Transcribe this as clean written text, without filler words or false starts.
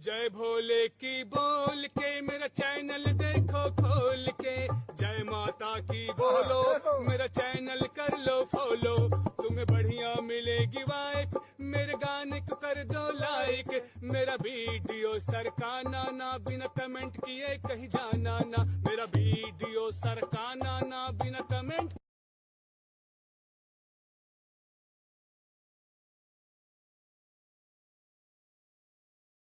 जय भोले की बोल के मेरा चैनल देखो खोल के, जय माता की बोलो मेरा चैनल कर लो फॉलो। तुम्हें बढ़िया मिलेगी वाइफ, मेरे गाने को कर दो लाइक। मेरा वीडियो सरकाना ना, बिना कमेंट किए कहीं जाना ना। मेरा वीडियो सरकाना